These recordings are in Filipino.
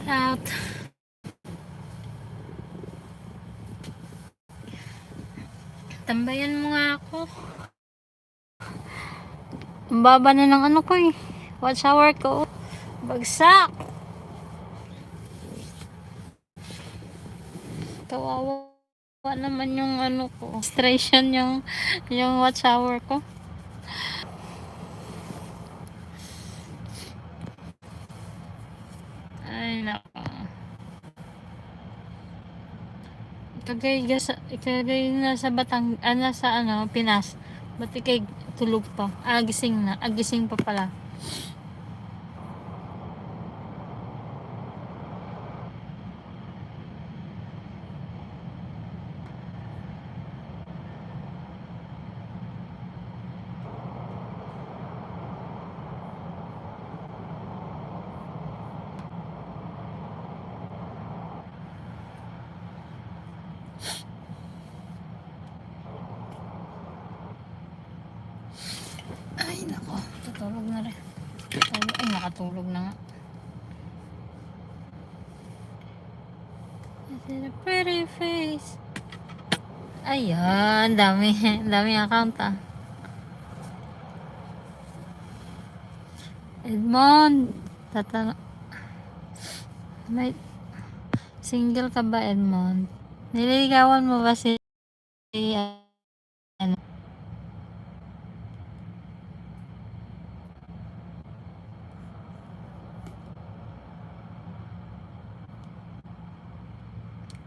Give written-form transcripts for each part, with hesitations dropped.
Out. Tambayan mo nga ako. Ang baba na ng ano ko eh. Watch hour ko. Bagsak. Kawawa naman yung ano ko. Frustration yung watch hour ko. Ay nako. Kagay na sa nasa ano, Pinas. Ba't ikay tulog pa? Gising na. Gising pa pala. Ay nako. Tutulog na rin. Ay nakatulog na nga. Is it a pretty face? Ayan, dami account ah. Edmond, may single ka ba, Edmond? Nililigawan mo ba si ano?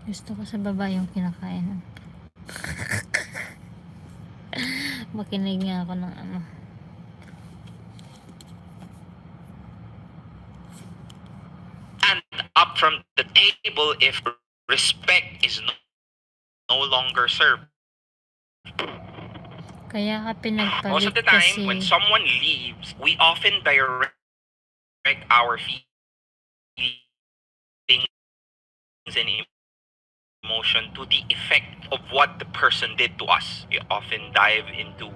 Gusto ko sa baba yung kinakain. Makinig nga ako ng ano. Stand up from the table if respect is no longer served. Kaya ka pinagpalit Most of the time, kasi when someone leaves, we often direct our feelings and emotion to the effect of what the person did to us. We often dive into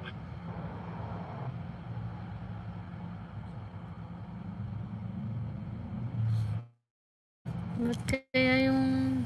ba't kaya yung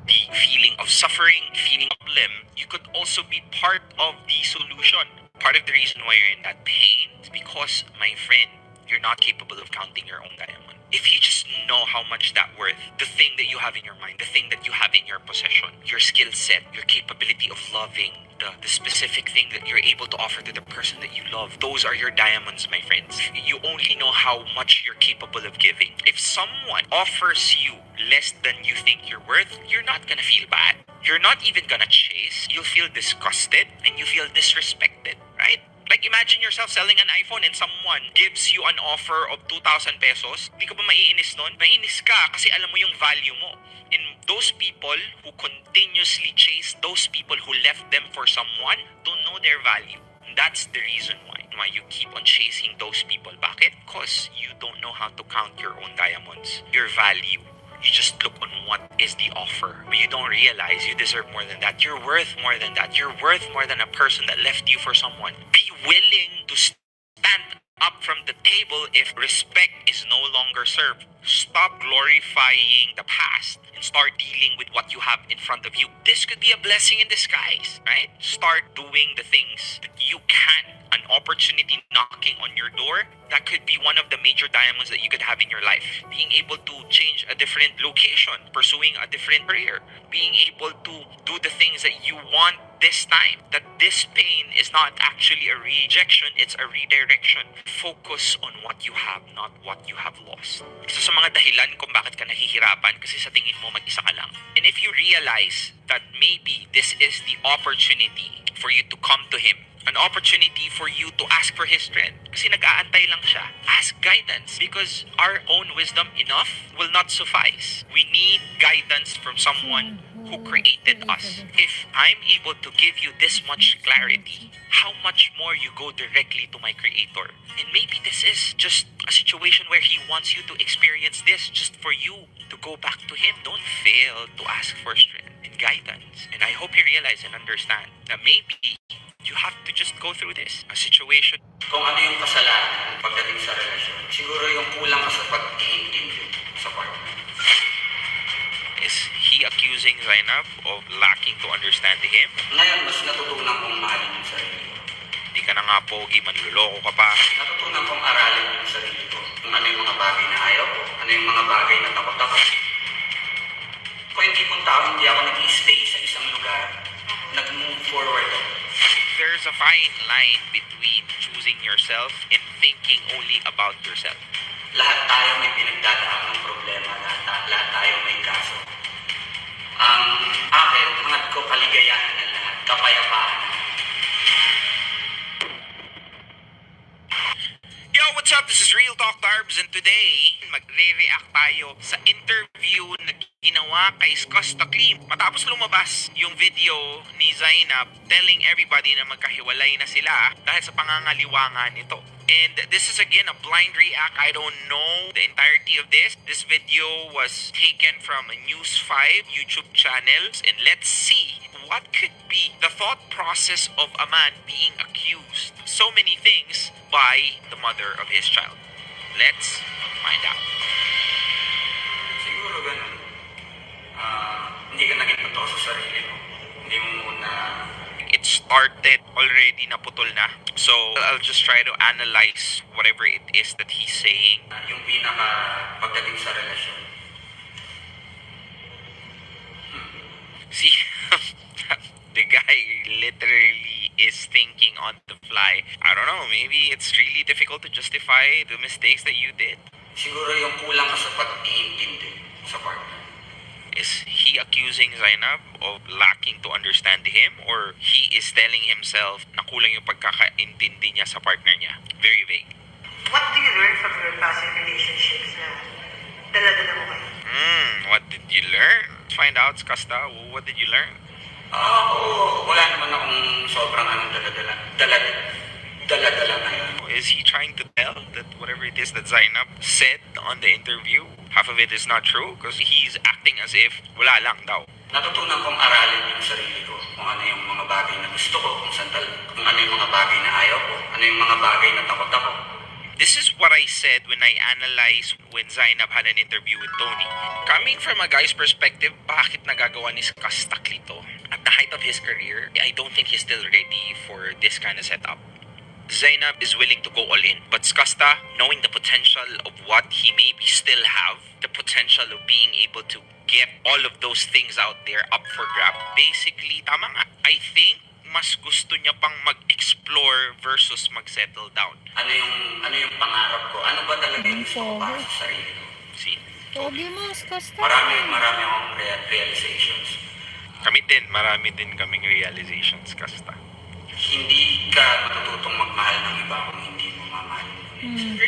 the feeling of suffering, feeling of limb. You could also be part of the solution. Part of the reason why you're in that pain is because, my friend, you're not capable of counting your own diamond. If you just know how much that worth, the thing that you have in your mind, the thing that you have in your possession, your skill set, your capability of loving, the specific thing that you're able to offer to the person that you love, those are your diamonds, my friends. You only know how much you're capable of giving. If someone offers you less than you think you're worth, you're not gonna feel bad. You're not even gonna chase. You'll feel disgusted and you feel disrespected, right? Like, imagine yourself selling an iPhone and someone gives you an offer of 2,000 pesos. Di ka ba maiinis nun? Maiinis ka kasi alam mo yung value mo. And those people who continuously chase those people who left them for someone don't know their value. And that's the reason why you keep on chasing those people. Bakit? Because you don't know how to count your own diamonds, your value. You just look on what is the offer. But you don't realize you deserve more than that. You're worth more than that. You're worth more than a person that left you for someone. Be willing to stand up from the table if respect is no longer served. Stop glorifying the past and start dealing with what you have in front of you. This could be a blessing in disguise, right? Start doing the things that you can. An opportunity knocking on your door, that could be one of the major diamonds that you could have in your life. Being able to change a different location, pursuing a different career, being able to do the things that you want this time. That this pain is not actually a rejection, it's a redirection. Focus on what you have, not what you have lost. Isa sa mga dahilan kung bakit ka nahihirapan kasi sa tingin mo mag-isa ka lang. And if you realize that maybe this is the opportunity for you to come to Him, an opportunity for you to ask for His strength. Kasi nag-aantay lang siya. Ask guidance because our own wisdom enough will not suffice. We need guidance from someone who created us. If I'm able to give you this much clarity, how much more you go directly to my Creator? And maybe this is just a situation where He wants you to experience this just for you to go back to Him. Don't fail to ask for strength. and guidance. And I hope you realize and understand that maybe you have to just go through this. A situation. Kung ano yung kasalanan pagdating sa relasyon, siguro yung kulang ka sa pag-iintindi sa partner. Is he accusing Zainab of lacking to understand him? Ngayon, mas natutunan kong mahalin yung sarili ko. Di ka na nga pogi, manluloko ka pa. Natutunan kong aralin yung sarili ko. Kung ano yung mga bagay na ayaw ko, ano yung mga bagay na takot ako. Kung yung tipong tao, hindi ako nag-stay sa isang lugar, nag-move forward ako. There's a fine line between choosing yourself and thinking only about yourself. Lahat tayo may pinagdadaan ng problema, lahat tayo may kaso. Ang akin, hangat ko kaligayahan ng lahat, kapayapaan. Yo, what's up? This is Real Talk Darbs, and today, magre-react tayo sa interview na ginawa kay Costa Clean matapos lumabas yung video ni Zainab telling everybody na magkahiwalay na sila dahil sa pangangaliwangan nito. And this is again a blind react. I don't know the entirety of this. This video was taken from a News 5 YouTube channel, and let's see what could be the thought process of a man being accused of so many things by the mother of his child. Let's find out. Siguro ganun. Hindi ka naging totoo sa sarili mo. Hindi mo muna... It started already, naputol na. So I'll just try to analyze whatever it is that he's saying. Yung pinaka pagdating sa relasyon. See, the guy literally is thinking on the fly. I don't know, maybe it's really difficult to justify the mistakes that you did. Siguro yung kulang ka sa pag-iintindi sa partner. Is he accusing Zainab of lacking to understand him, or he is telling himself na kulang yung pagkakaintindi niya sa partner niya? Very vague. What do you learn from your past relationships na dala-dala mo kayo? What did you learn? Let's find out, Kasta. What did you learn? Wala naman akong sobrang dala-dala ngayon. Is he trying to tell that whatever it is that Zainab said on the interview, half of it is not true? Because he's acting as if wala lang daw. Natutunan kong aralin yung sarili ko. Kung ano yung mga bagay na gusto ko, kung ano yung mga bagay na ayaw ko, ano yung mga bagay na takot ako. This is what I said when I analyzed when Zainab had an interview with Tony. Coming from a guy's perspective, bakit nagagawa ni Kastakli to? At the height of his career, I don't think he's still ready for this kind of setup. Zainab is willing to go all in, but Skasta, knowing the potential of what he maybe still have, the potential of being able to get all of those things out there up for grab, basically, tama nga, I think mas gusto niya pang mag-explore versus mag-settle down. Ano yung pangarap ko? Ano ba talaga yung gusto ko para sa sarili ko? See? Pogi mo, Costa. Marami akong realizations. Marami din kaming realizations, Kasta. Hindi ka matututong magmahal ng iba kung hindi mo mamahal.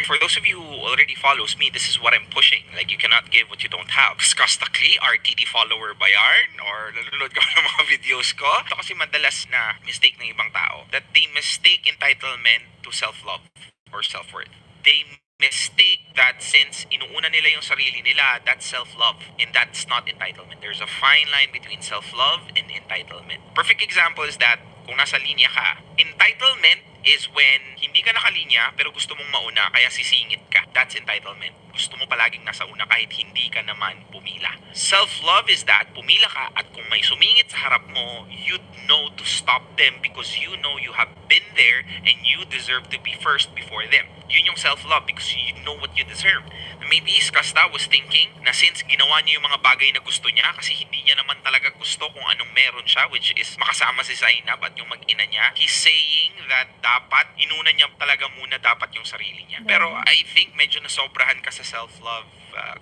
For those of you who already follows me, this is what I'm pushing. Like, you cannot give what you don't have. Kastakli, RTD follower ba yarn? Or nanonood ka ng mga videos ko? Ito kasi madalas na mistake ng ibang tao. That they mistake entitlement to self-love or self-worth. They mistake that since inuuna nila yung sarili nila, that's self-love. And that's not entitlement. There's a fine line between self-love and entitlement. Perfect example is that kung nasa linya ka, entitlement is when hindi ka nakalinya pero gusto mong mauna kaya sisingit ka. That's entitlement. Gusto mo palaging nasa una kahit hindi ka naman pumila. Self-love is that pumila ka at kung may sumingit sa harap mo, you'd know to stop them because you know you have been there and you deserve to be first before them. Yun yung self-love because you know what you deserve. Maybe Skasta was thinking na since ginawa niya yung mga bagay na gusto niya kasi hindi niya naman talaga gusto kung anong meron siya, which is makasama si Zainab at yung mag-ina niya, he's saying that dapat inuna niya talaga muna dapat yung sarili niya. Pero I think medyo nasobrahan ka sa self-love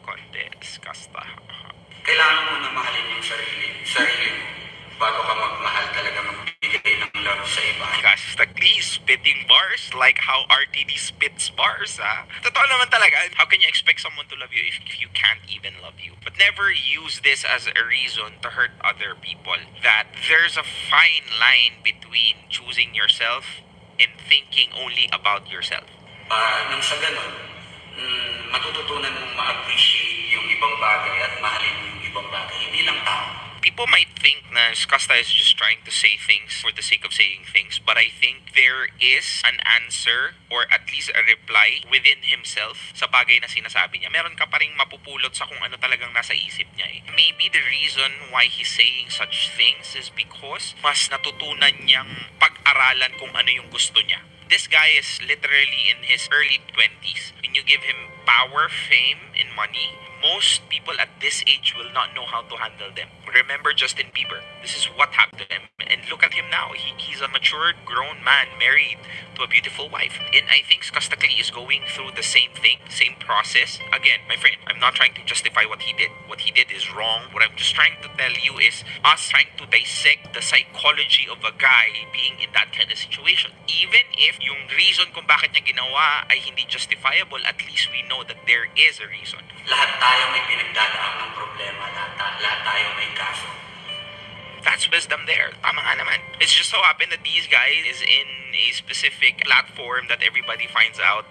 konti, Skasta. Kailangan mo na mahalin yung sarili mo bago ka magmahal talaga magbigay ng love sa iba. Kastakli spitting bars like how RTD spits bars, ha? Totoo naman talaga. How can you expect someone to love you if you can't even love you? But never use this as a reason to hurt other people. That there's a fine line between choosing yourself and thinking only about yourself. Nang sa ganun, matututunan mong ma-appreciate yung ibang bagay at mahalin yung ibang bagay. Hindi lang tao. People might think na Costa is just trying to say things for the sake of saying things, but I think there is an answer or at least a reply within himself sa bagay na sinasabi niya. Meron ka pa ring mapupulot sa kung ano talagang nasa isip niya eh. Maybe the reason why he's saying such things is because mas natutunan niyang pag-aralan kung ano yung gusto niya. This guy is literally in his early 20s. When you give him power, fame, and money, most people at this age will not know how to handle them. Remember Justin Bieber. This is what happened to him. And look at him now. He's a matured, grown man married to a beautiful wife. And I think Skostakli is going through the same thing, same process. Again, my friend, I'm not trying to justify what he did. What he did is wrong. What I'm just trying to tell you is us trying to dissect the psychology of a guy being in that kind of situation. Even if yung reason kung bakit niya ginawa ay hindi justifiable, at least we know that there is a reason. Lahat tayo may pinagdadaan ng problema, lahat tayo may kaso. That's wisdom there. Tama nga naman. It's just so happened that these guys is in a specific platform that everybody finds out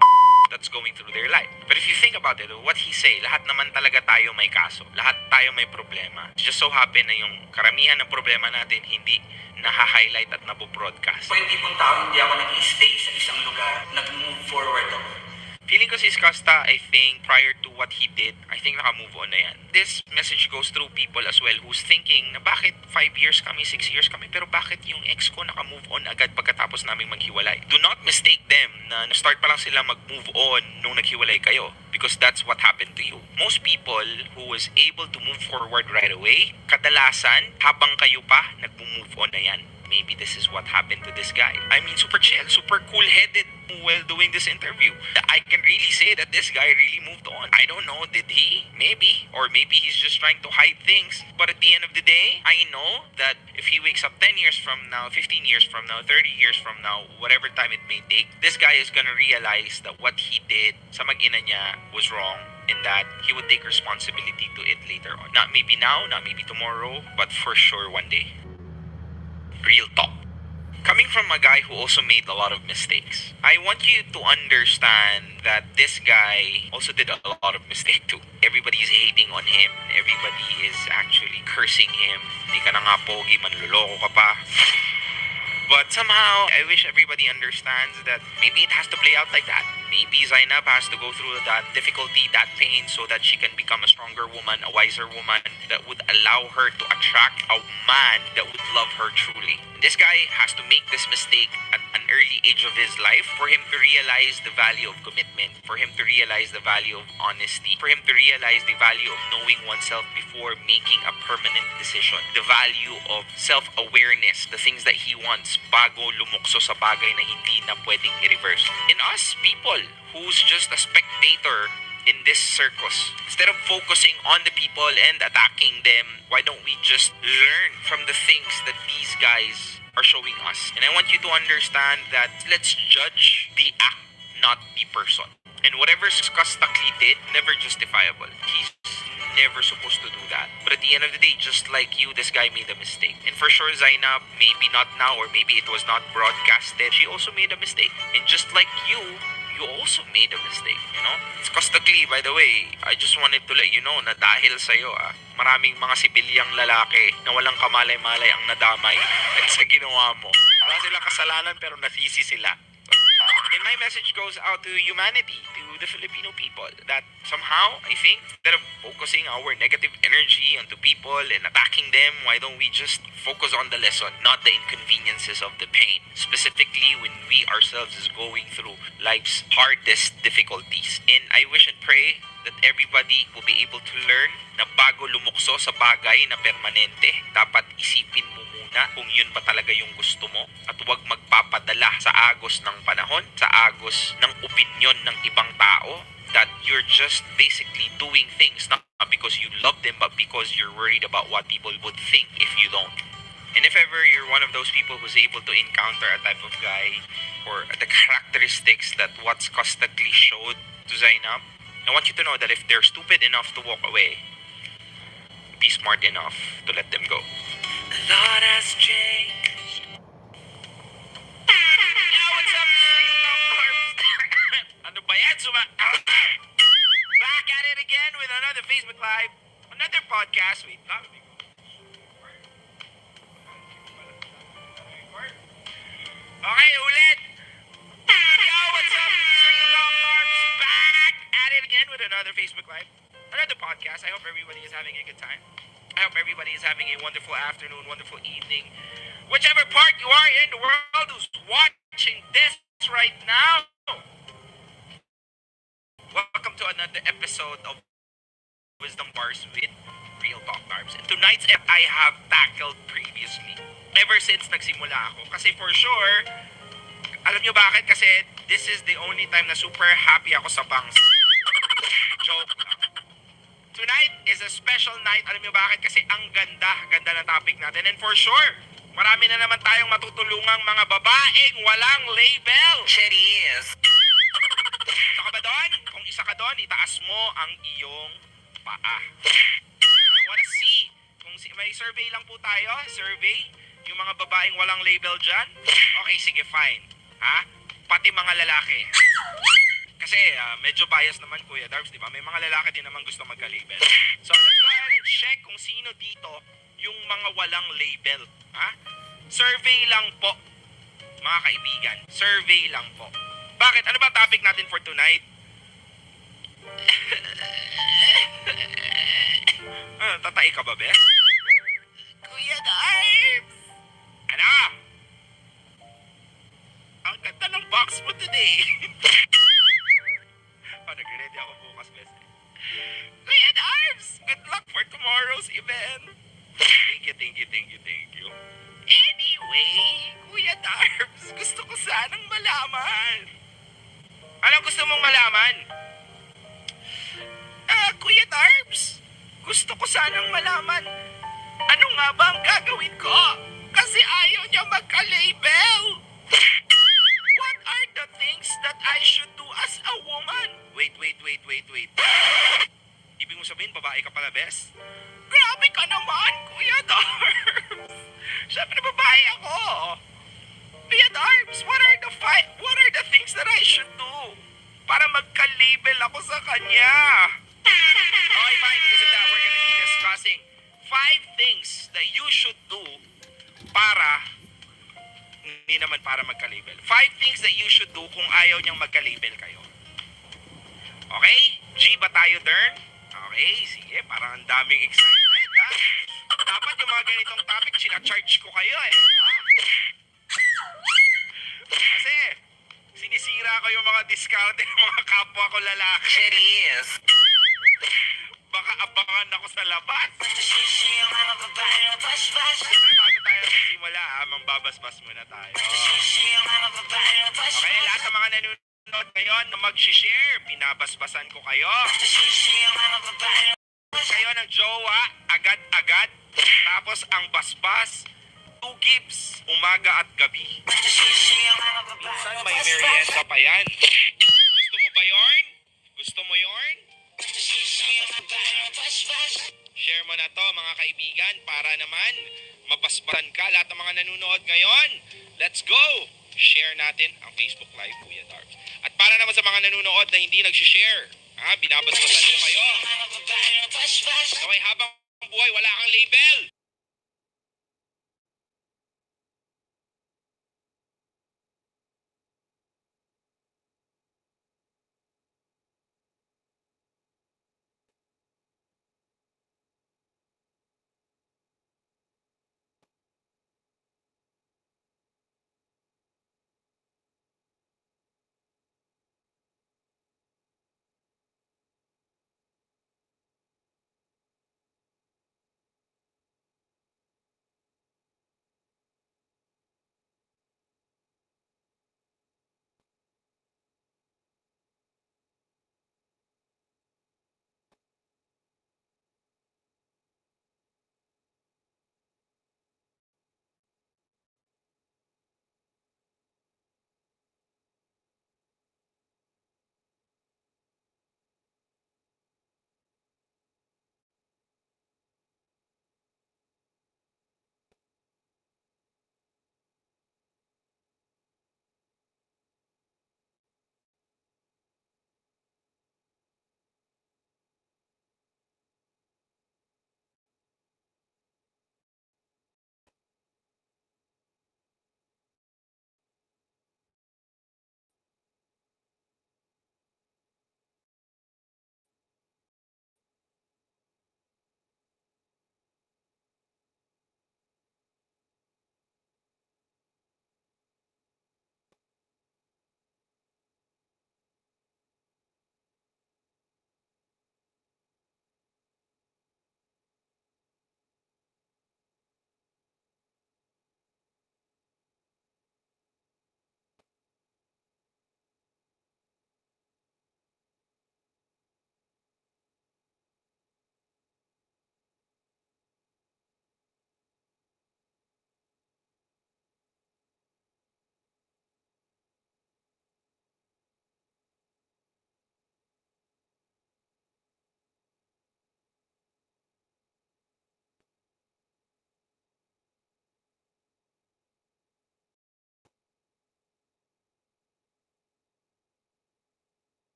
that's going through their life. But if you think about it, what he say, lahat naman talaga tayo may kaso. Lahat tayo may problema. It's just so happened na yung karamihan ng problema natin hindi naha-highlight at nabo-broadcast. Kung hindi pong tao, hindi ako nag-stay sa isang lugar, nag-move forward ako. Feeling ko si Costa, I think, prior to what he did, I think naka-move on na yan. This message goes through people as well who's thinking na bakit 5 years kami, 6 years kami, pero bakit yung ex ko naka-move on agad pagkatapos naming maghiwalay? Do not mistake them na start pa lang sila mag-move on nung naghiwalay kayo because that's what happened to you. Most people who was able to move forward right away, kadalasan, habang kayo pa, nag-move on na yan. Maybe this is what happened to this guy. I mean, super chill, super cool-headed while doing this interview. I can really say that this guy really moved on. I don't know, did he? Maybe. Or maybe he's just trying to hide things. But at the end of the day, I know that if he wakes up 10 years from now, 15 years from now, 30 years from now, whatever time it may take, this guy is gonna realize that what he did sa mag-ina niya was wrong and that he would take responsibility to it later on. Not maybe now, not maybe tomorrow, but for sure one day. Real talk. Coming from a guy who also made a lot of mistakes, I want you to understand that this guy also did a lot of mistakes too. Everybody is hating on him. Everybody is actually cursing him. Di ka na nga pogi, manluloko ka pa. But somehow, I wish everybody understands that maybe it has to play out like that. Maybe Zainab has to go through that difficulty, that pain, so that she can become a stronger woman, a wiser woman, that would allow her to attract a man that would love her truly. This guy has to make this mistake at an early age of his life for him to realize the value of commitment, for him to realize the value of honesty, for him to realize the value of knowing oneself before making a permanent decision, the value of self-awareness, the things that he wants bago lumukso sa bagay na hindi na pwedeng i-reverse. In us, people who's just a spectator in this circus, instead of focusing on the people and attacking them, why don't we just learn from the things that these guys are showing us? And I want you to understand that let's judge the act, not the person. And whatever Kostakli did, never justifiable. He's never supposed to do that. But at the end of the day, just like you, this guy made a mistake. And for sure, Zainab, maybe not now, or maybe it was not broadcasted, she also made a mistake. And just like you also made a mistake, you know? It's Kostakli, by the way, I just wanted to let you know na dahil sa'yo, maraming mga sibilyang lalaki na walang kamalay-malay ang nadamay at sa ginawa mo. Wala silang kasalanan pero nasisi sila. And my message goes out to humanity, to the Filipino people, that somehow, I think, instead of focusing our negative energy onto people and attacking them, why don't we just focus on the lesson, not the inconveniences of the pain, specifically when we ourselves is going through life's hardest difficulties. And I wish and pray that everybody will be able to learn na bago lumukso sa bagay na permanente, dapat isipin mo muna kung yun ba talaga yung gusto mo at huwag magpapadala sa agos ng panahon, sa agos ng opinyon ng ibang tao, that you're just basically doing things not because you love them but because you're worried about what people would think if you don't. And if ever you're one of those people who's able to encounter a type of guy or the characteristics that what's Kostakli showed to Zainab, I want you to know that if they're stupid enough to walk away, be smart enough to let them go. A lot has changed. Yo, what's up? Ano ba yan? Back at it again with another Facebook Live, another podcast. Wait, Facebook Live, another podcast. I hope everybody is having a good time. I hope everybody is having a wonderful afternoon, wonderful evening. Whichever part you are in the world who's watching this right now. Welcome to another episode of Wisdom Bars with Real Talk Barbs. And tonight's I have tackled previously. Ever since nagsimula ako. Kasi for sure, alam nyo bakit? Kasi this is the only time na super happy ako sa bangs. Joke lang. Tonight is a special night. Alam nyo bakit? Kasi ang ganda ng topic natin. And for sure, marami na naman tayong matutulungang mga babaeng walang label. Cheers! Isa ka ba doon? Kung isa ka doon, itaas mo ang iyong paa. I wanna see. May survey lang po tayo. Survey. Yung mga babaeng walang label dyan. Okay, sige, fine. Ha? Pati mga lalaki. Kasi medyo bias naman, Kuya Darbs, di ba? May mga lalaki din naman gusto magka-label. So, let's go ahead and check kung sino dito yung mga walang label. Ha? Survey lang po, mga kaibigan. Survey lang po. Bakit? Ano ba topic natin for tonight? Tatai ka ba, Bes? Kuya Darbs! Ano? Ang ganda ng box mo today. Nag-ready ako bukas, Bes. Kuya Darbs! Good luck for tomorrow's event. Thank you. Anyway, Kuya Darbs, gusto ko sanang malaman. Ano gusto mong malaman? Kuya Darbs, gusto ko sanang malaman. Ano nga ba ang gagawin ko? Kasi ayaw niya magka-label. What are the things that I should do as a woman? Wait. Ibig mo sabihin, babae ka pala, Bes? Grabe ka naman, Kuya Darbs. Siyempre, babae ako. Kuya Darbs, what are the things that I should do para magka-label ako sa kanya? Okay, fine. Because of that, we're gonna be discussing 5 things that you should do para, hindi naman para magka-label. 5 things that you should do kung ayaw niyang magka-label kayo. Okay? G ba tayo, Dern? Okay, sige. Parang ang daming excitement, ha? Dapat yung mga ganitong topic, sina-charge ko kayo, eh. Ha? Kasi, sinisira ko yung mga discount ng mga kapwa ko lalaki. Cheers! Baka abangan ako sa labas. Siyempre, bago tayo magsimula, mambabasbas muna tayo. Okay, lahat ng mga nanonood ngayon na mag-share, binabasbasan ko kayo. Kayo ng jowa, agad-agad. Tapos ang basbas, 2 gives, umaga at gabi. Minsan may merienda pa yan. Gusto mo ba yorn? Gusto mo yorn? Share mo na to, mga kaibigan, para naman mabasbasan ka. Lahat ng mga nanonood ngayon, let's go! Share natin ang Facebook Live, Kuya Darbs. At para naman sa mga nanonood na hindi nag-share, binabasbasan ko kayo. Okay, habang buhay, wala kang label.